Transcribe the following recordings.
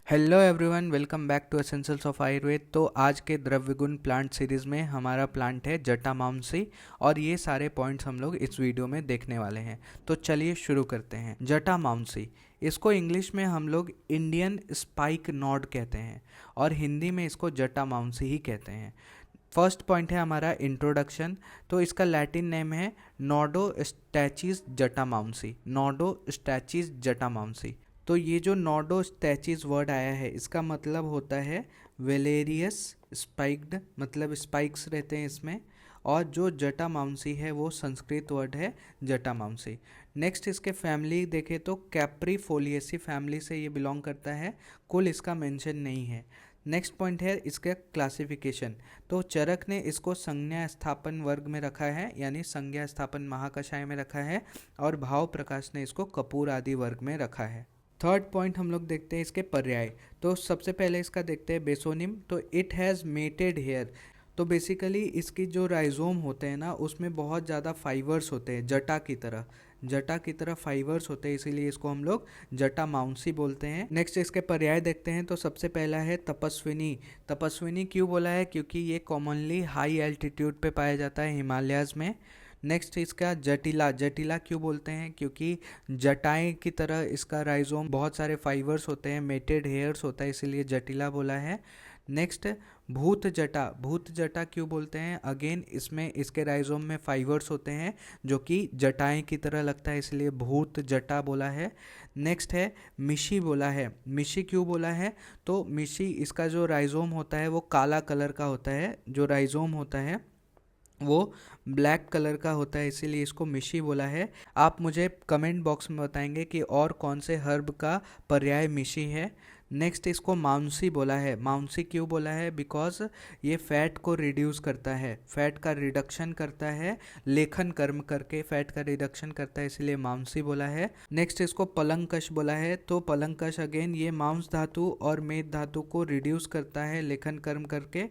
Hello everyone, welcome back to essentials of Ayurveda. तो आज के द्रव्य गुण प्लांट सीरीज में हमारा प्लांट है जटामांसी और ये सारे पॉइंट्स हम लोग इस वीडियो में देखने वाले हैं। तो चलिए शुरू करते हैं। जटामांसी, इसको इंग्लिश में हम लोग इंडियन स्पाइक नॉड कहते हैं और हिंदी में इसको जटामांसी ही कहते हैं। फर्स्ट पॉइंट है हमारा इंट्रोडक्शन। तो इसका लैटिन नेम है नॉडो स्टैचीज जटामांसी। नॉडो स्टैचीज जटामांसी। तो ये जो नॉडो स्टैचीज वर्ड आया है इसका मतलब होता है वेलेरियस स्पाइक्ड, मतलब स्पाइक्स रहते हैं इसमें। और जो जटामांसी है वो संस्कृत वर्ड है जटामांसी। नेक्स्ट इसके फैमिली देखें तो कैप्रीफोलिएसी फैमिली से ये बिलोंग करता है। कुल इसका मेंशन नहीं है। नेक्स्ट पॉइंट है इसका क्लासिफिकेशन। तो चरक ने इसको संज्ञा स्थापन वर्ग में रखा है, यानी संज्ञा स्थापन महाकषाय में रखा है, और भाव प्रकाश ने इसको कपूर आदि वर्ग में रखा है। थर्ड पॉइंट हम लोग देखते हैं इसके पर्याय। तो सबसे पहले इसका देखते हैं बेसोनिम। तो इट हैज़ मेटेड हेयर। तो बेसिकली इसकी जो राइजोम होते हैं ना उसमें बहुत ज़्यादा फाइबर्स होते हैं, जटा की तरह फाइबर्स होते हैं, इसीलिए इसको हम लोग जटामांसी बोलते हैं। नेक्स्ट इसके पर्याय देखते हैं। तो सबसे पहला है तपस्विनी। तपस्विनी क्यों बोला है? क्योंकि ये कॉमनली हाई एल्टीट्यूड पे पाया जाता है, हिमालयाज़ में। नेक्स्ट इसका जटिला। जटिला क्यों बोलते हैं? क्योंकि जटाएं की तरह इसका राइजोम बहुत सारे फाइबर्स होते हैं, मेटेड हेयर्स होता है, इसीलिए जटिला बोला है। नेक्स्ट भूत जटा। भूत जटा क्यों बोलते हैं? अगेन इसमें इसके राइजोम में फाइबर्स होते हैं जो कि जटाएं की तरह लगता है, इसलिए भूत जटा बोला है। नेक्स्ट है मिशी बोला है। मिशी क्यों बोला है? तो मिशी इसका जो राइजोम होता है वो काला कलर का होता है, जो राइजोम होता है वो ब्लैक कलर का होता है, इसीलिए इसको मिशी बोला है। आप मुझे कमेंट बॉक्स में बताएंगे कि और कौन से हर्ब का पर्याय मिशी है। नेक्स्ट इसको माउंसी बोला है। माउंसी क्यों बोला है? बिकॉज ये फैट को रिड्यूस करता है, फैट का रिडक्शन करता है, लेखन कर्म करके फैट का रिडक्शन करता है, इसलिए माउंसी बोला है। नेक्स्ट इसको पलंकश बोला है। तो पलंकश अगेन ये मांस धातु और मेद धातु को रिड्यूस करता है लेखन कर्म करके,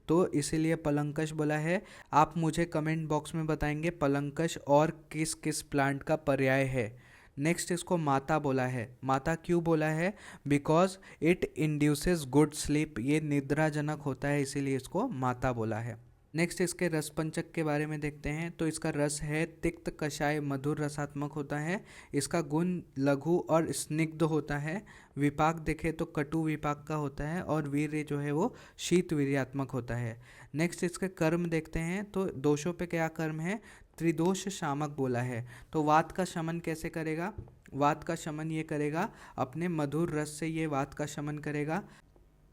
तो इसीलिए पलंकश बोला है। आप मुझे कमेंट बॉक्स में बताएंगे पलंकश और किस किस प्लांट का पर्याय है। नेक्स्ट इसको माता बोला है। माता क्यों बोला है? Because it induces good sleep, ये निद्राजनक होता है, इसीलिए इसको माता बोला है। नेक्स्ट इसके रस पंचक के बारे में देखते हैं। तो इसका रस है तिक्त, कषाय, मधुर रसात्मक होता है। इसका गुण लघु और स्निग्ध होता है। विपाक देखें तो कटु विपाक का होता है और वीर्य जो है वो शीत वीर्यात्मक होता है। नेक्स्ट इसके कर्म देखते हैं। तो दोषों पे क्या कर्म है? त्रिदोष शामक बोला है। तो वात का शमन कैसे करेगा? वात का शमन ये करेगा अपने मधुर रस से, ये वात का शमन करेगा।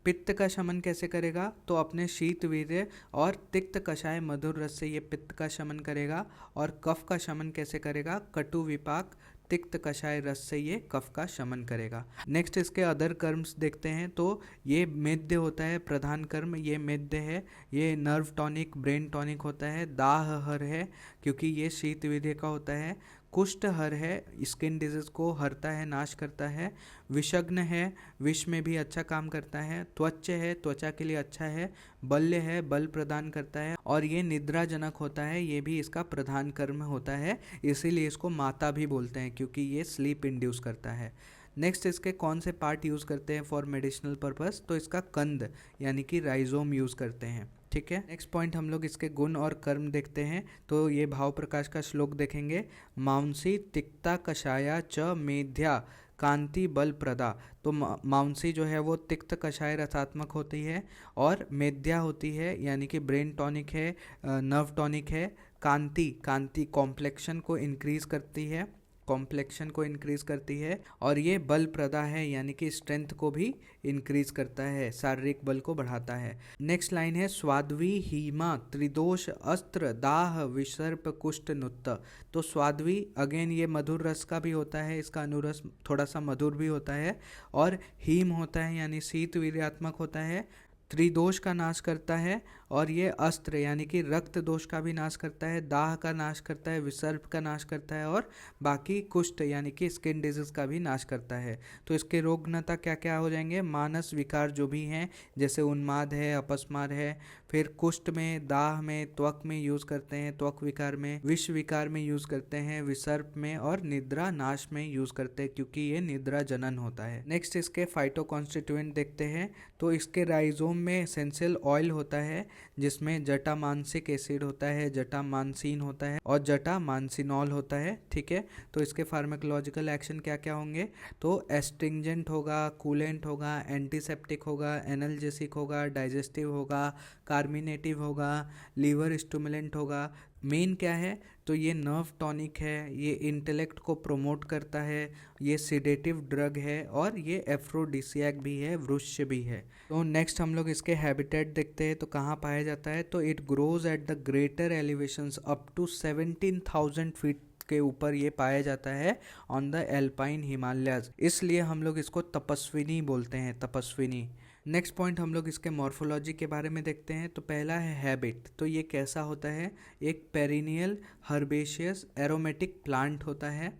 पित्त का शमन कैसे करेगा? तो अपने शीत वीर्य और तिक्त कषाय मधुर रस से ये पित्त का शमन करेगा। और कफ का शमन कैसे करेगा? कटु विपाक तिक्त कषाय रस से ये कफ का शमन करेगा। नेक्स्ट इसके अदर कर्म्स देखते हैं। तो ये मेद्य होता है, प्रधान कर्म ये मेद्य है। ये नर्व टॉनिक, ब्रेन टॉनिक होता है। दाह हर है क्योंकि ये शीत वीर्य का होता है। कुष्ठ हर है, स्किन डिजीज को हरता है, नाश करता है। विषग्न है, विष में भी अच्छा काम करता है। त्वच है, त्वचा के लिए अच्छा है। बल्य है, बल प्रदान करता है। और ये निद्राजनक होता है, ये भी इसका प्रधान कर्म होता है, इसीलिए इसको माता भी बोलते हैं क्योंकि ये स्लीप इंड्यूस करता है। नेक्स्ट इसके कौन से पार्ट यूज़ करते हैं फॉर मेडिसिनल पर्पस? तो इसका कंद यानी कि राइजोम यूज़ करते हैं। ठीक है। नेक्स्ट पॉइंट हम लोग इसके गुण और कर्म देखते हैं। तो ये भाव प्रकाश का श्लोक देखेंगे। मांसी तिक्ता कषाया च मेध्या कांति बल प्रदा। तो मांसी जो है वो तिक्त कषाय रसात्मक होती है और मेध्या होती है यानी कि ब्रेन टॉनिक है, नर्व टॉनिक है। कांति, कांति कॉम्प्लेक्शन को इंक्रीज करती है, कॉम्प्लेक्शन को इंक्रीज करती है। और ये बल प्रदा है यानी कि स्ट्रेंथ को भी इंक्रीज करता है, शारीरिक बल को बढ़ाता है। नेक्स्ट लाइन है स्वाद्वी हीमा त्रिदोष अस्त्र दाह विसर्प कुष्ठ नुत्त। तो स्वाद्वी अगेन ये मधुर रस का भी होता है, इसका अनुरस थोड़ा सा मधुर भी होता है। और हीम होता है यानी शीत वीर्यात्मक होता है। त्रिदोष का नाश करता है और ये अस्त्र यानी कि रक्त दोष का भी नाश करता है, दाह का नाश करता है, विसर्प का नाश करता है और बाकी कुष्ठ यानी कि स्किन डिजीज का भी नाश करता है। तो इसके रोगनता क्या क्या हो जाएंगे, मानस विकार जो भी हैं जैसे उन्माद है, अपस्मार है, फिर कुष्ठ में, दाह में, त्वक में यूज करते हैं, त्वक विकार में, विष विकार में यूज करते हैं, विसर्प में और निद्रा नाश में यूज करते हैं क्योंकि ये निद्रा जनन होता है। नेक्स्ट इसके फाइटो कॉन्स्टिट्यूएंट देखते हैं। तो इसके राइजोम में एसेंशियल ऑयल होता है जिसमें जटामांसिक एसिड होता है, जटामांसिन होता है और जटामांसिनॉल होता है। ठीक है, तो इसके फार्माकोलॉजिकल एक्शन क्या क्या होंगे, तो एस्ट्रिंजेंट होगा, कूलेंट होगा, एंटीसेप्टिक होगा, एनाल्जेसिक होगा, डाइजेस्टिव होगा, कार्मिनेटिव होगा, लीवर स्टिमुलेंट होगा। मेन क्या है, तो ये नर्व टॉनिक है, ये इंटेलेक्ट को प्रोमोट करता है, ये सिडेटिव ड्रग है और ये एफ्रोडिसियक भी है, वृक्ष भी है। तो नेक्स्ट हम लोग इसके हैबिटेट देखते हैं। तो कहाँ पाया जाता है, तो it grows at the greater elevations up to 17,000 feet के ऊपर ये पाया जाता है ऑन द एल्पाइन हिमालयाज, इसलिए हम लोग इसको तपस्विनी बोलते हैं, तपस्विनी। नेक्स्ट पॉइंट हम लोग इसके मॉर्फोलॉजी के बारे में देखते हैं। तो पहला है हैबिट। तो ये कैसा होता है, एक पेरिनियल हर्बेशियस एरोमेटिक प्लांट होता है।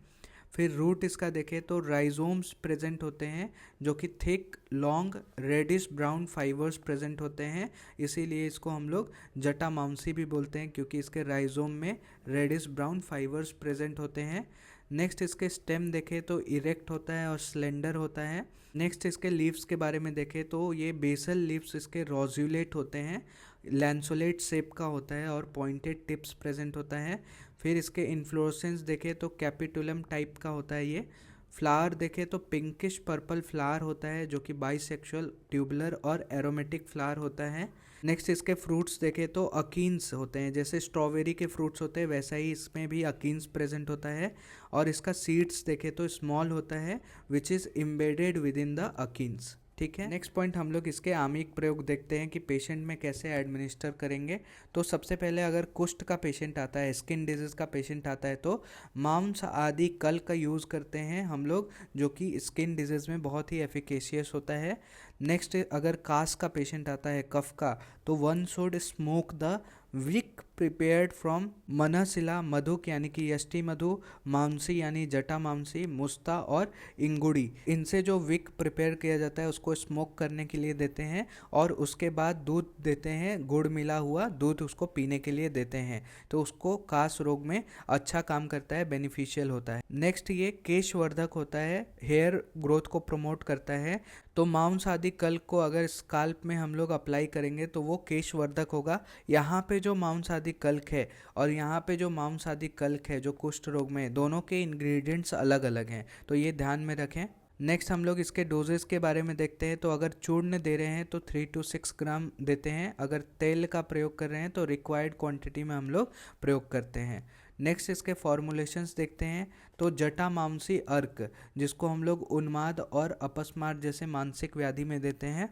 फिर रूट इसका देखें तो राइजोम्स प्रेजेंट होते हैं जो कि thick long reddish brown fibres present होते हैं, इसीलिए इसको हम लोग जटामांसी भी बोलते हैं क्योंकि इसके राइजोम में रेडिश ब्राउन फाइबर्स प्रेजेंट होते हैं। नेक्स्ट इसके स्टेम देखें तो इरेक्ट होता है और स्लेंडर होता है। नेक्स्ट इसके लीव्स के बारे में देखें तो ये बेसल लीव्स इसके रोज्यूलेट होते हैं, लैंसोलेट शेप का होता है और पॉइंटेड टिप्स प्रेजेंट होता है। फिर इसके इन्फ्लोरेसेंस देखें तो कैपिटुलम टाइप का होता है ये। फ्लावर देखें तो पिंकिश पर्पल फ्लावर होता है जो कि बाइसेक्सुअल, ट्यूबुलर और एरोमेटिक फ्लावर होता है। नेक्स्ट इसके फ्रूट्स देखें तो अकीन्स होते हैं, जैसे स्ट्रॉबेरी के फ्रूट्स होते हैं वैसा ही इसमें भी अकीन्स प्रेजेंट होता है। और इसका सीड्स देखें तो स्मॉल होता है which is embedded within the अकीन्स। ठीक है, नेक्स्ट पॉइंट हम लोग इसके आमिक प्रयोग देखते हैं कि पेशेंट में कैसे एडमिनिस्टर करेंगे। तो सबसे पहले अगर कुष्ठ का पेशेंट आता है, स्किन डिजीज का पेशेंट आता है तो मांस आदि कल का यूज़ करते हैं हम लोग जो कि स्किन डिजीज में बहुत ही एफिकेशियस होता है। नेक्स्ट अगर कास का पेशेंट आता है, कफ का, तो one should smoke the wick prepared from मनहसिला, मधुक यानी कि यष्टि मधु, मांसी यानी जटा मांसी, मुस्ता और इंगुड़ी, इनसे जो विक प्रिपेयर किया जाता है उसको स्मोक करने के लिए देते हैं और उसके बाद दूध देते हैं, गुड़ मिला हुआ दूध उसको पीने के लिए देते हैं, तो उसको कास रोग में अच्छा काम करता है, बेनिफिशियल होता है। नेक्स्ट ये केशवर्धक होता है, हेयर ग्रोथ को प्रमोट करता है। तो मांस आदि कल्क को अगर स्काल्प में हम लोग अप्लाई करेंगे तो वो केशवर्धक होगा। यहाँ पे जो मांस आदि कल्क है और यहाँ पे जो मांस आदि कल्क है जो कुष्ठ रोग में, दोनों के इंग्रेडिएंट्स अलग अलग हैं, तो ये ध्यान में रखें। नेक्स्ट हम लोग इसके डोजेस के बारे में देखते हैं। तो अगर चूर्ण दे रहे हैं तो 3 to 6 ग्राम देते हैं, अगर तेल का प्रयोग कर रहे हैं तो रिक्वायर्ड क्वांटिटी में हम लोग प्रयोग करते हैं। नेक्स्ट इसके फॉर्मुलेशंस देखते हैं। तो जटामांसी अर्क, जिसको हम लोग उन्माद और अपस्मार जैसे मानसिक व्याधि में देते हैं।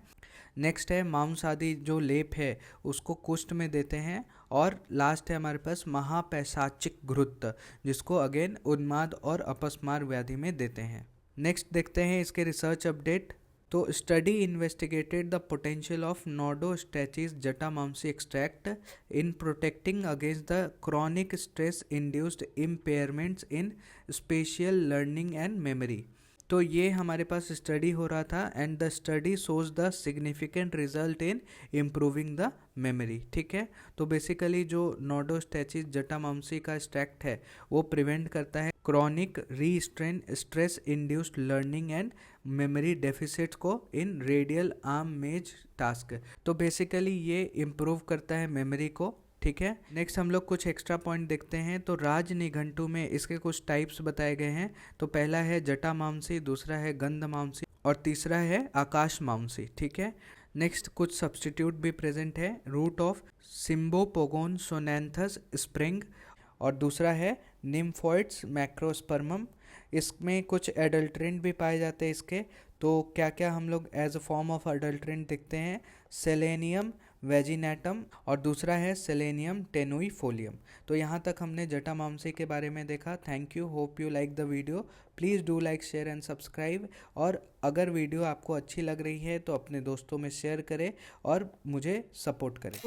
नेक्स्ट है मांस आदि जो लेप है उसको कुष्ठ में देते हैं। और लास्ट है हमारे पास महापैशाचिक घृत, जिसको अगेन उन्माद और अपस्मार व्याधि में देते हैं। नेक्स्ट देखते हैं इसके रिसर्च अपडेट। तो study investigated the potential of Nardostachys jatamansi extract in protecting against the chronic stress induced impairments in spatial learning and memory. तो ये हमारे पास स्टडी हो रहा था and the study shows the significant result in improving the memory. ठीक है, तो बेसिकली जो नोडोस्टैचिस जटामांसी का एक्सट्रैक्ट है वो प्रिवेंट करता है chronic रीस्ट्रेन stress induced learning and memory deficit को इन रेडियल आर्म मेज टास्क। तो बेसिकली ये इम्प्रूव करता है मेमोरी को। ठीक है, नेक्स्ट हम लोग कुछ एक्स्ट्रा पॉइंट देखते हैं। तो राज निघंटु में इसके कुछ टाइप्स बताए गए हैं। तो पहला है जटामांसी, दूसरा है गंधमांसी और तीसरा है आकाशमांसी। ठीक है, नेक्स्ट कुछ सब्स्टिट्यूट भी प्रेजेंट है। रूट ऑफ सिम्बोपोगोन सोनेंथस स्प्रिंग और दूसरा है निम्फोइड्स मैक्रोस्पर्मम। इसमें कुछ एडल्ट्रेंट भी पाए जाते हैं इसके। तो क्या क्या हम लोग as a form of adulterant देखते हैं, सेलेनियम, वेजिनेटम और दूसरा है सेलेनियम टेनुइफोलियम। तो यहाँ तक हमने जटामांसी के बारे में देखा। Thank you, hope you like the video. Please do like, share and subscribe. और अगर वीडियो आपको अच्छी लग रही है तो अपने दोस्तों में शेयर करें और मुझे सपोर्ट करें।